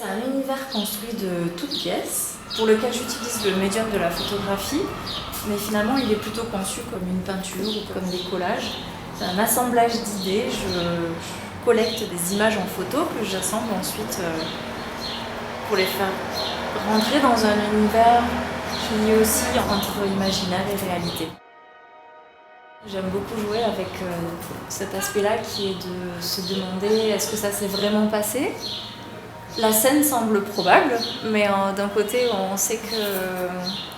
C'est un univers construit de toutes pièces, pour lequel j'utilise le médium de la photographie, mais finalement il est plutôt conçu comme une peinture ou comme des collages. C'est un assemblage d'idées, je collecte des images en photo que j'assemble ensuite pour les faire rentrer dans un univers qui est aussi entre imaginaire et réalité. J'aime beaucoup jouer avec cet aspect-là qui est de se demander est-ce que ça s'est vraiment passé ? La scène semble probable, mais d'un côté on sait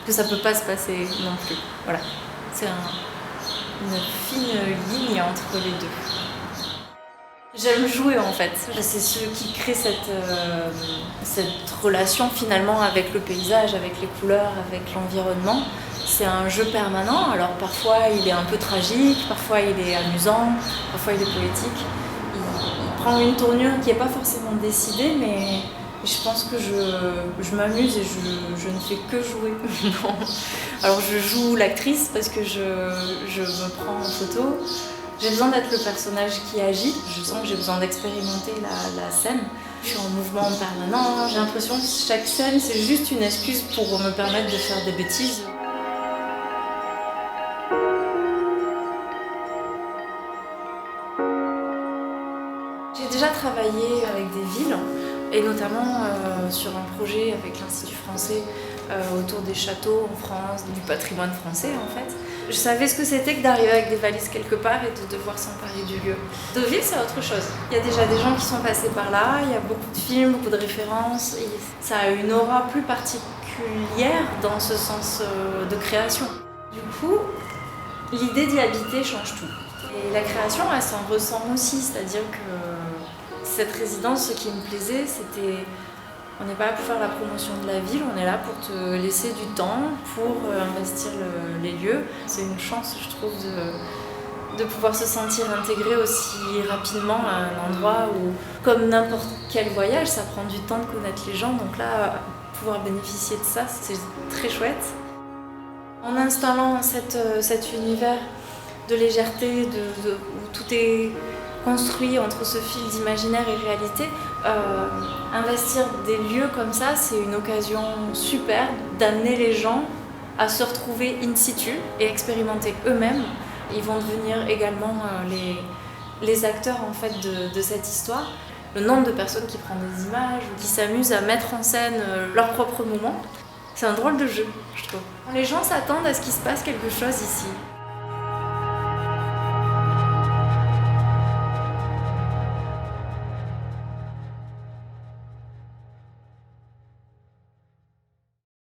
que ça peut pas se passer non plus. Voilà, c'est une fine ligne entre les deux. J'aime jouer en fait, c'est ce qui crée cette relation finalement avec le paysage, avec les couleurs, avec l'environnement. C'est un jeu permanent, alors parfois il est un peu tragique, parfois il est amusant, parfois il est poétique. Il prend une tournure qui n'est pas forcément décidée, mais je pense que je m'amuse et je ne fais que jouer. Non. Alors je joue l'actrice parce que je me prends en photo. J'ai besoin d'être le personnage qui agit, je sens que j'ai besoin d'expérimenter la scène. Je suis en mouvement permanent, j'ai l'impression que chaque scène c'est juste une excuse pour me permettre de faire des bêtises. J'ai déjà travaillé avec des villes, et notamment sur un projet avec l'Institut français autour des châteaux en France, du patrimoine français en fait. Je savais ce que c'était que d'arriver avec des valises quelque part et de devoir s'emparer du lieu. Deauville, c'est autre chose. Il y a déjà des gens qui sont passés par là, il y a beaucoup de films, beaucoup de références, et ça a une aura plus particulière dans ce sens de création. Du coup, l'idée d'y habiter change tout. Et la création, elle s'en ressent aussi, c'est-à-dire que cette résidence, ce qui me plaisait, c'était on n'est pas là pour faire la promotion de la ville, on est là pour te laisser du temps, pour investir les lieux. C'est une chance, je trouve, de pouvoir se sentir intégré aussi rapidement à un endroit où, comme n'importe quel voyage, ça prend du temps de connaître les gens. Donc là, pouvoir bénéficier de ça, c'est très chouette. En installant cet univers de légèreté, où tout est construit entre ce fil d'imaginaire et réalité, investir des lieux comme ça, c'est une occasion super d'amener les gens à se retrouver in situ et expérimenter eux-mêmes. Ils vont devenir également les acteurs en fait de cette histoire. Le nombre de personnes qui prennent des images ou qui s'amusent à mettre en scène leurs propres moments, c'est un drôle de jeu, je trouve. Les gens s'attendent à ce qu'il se passe quelque chose ici.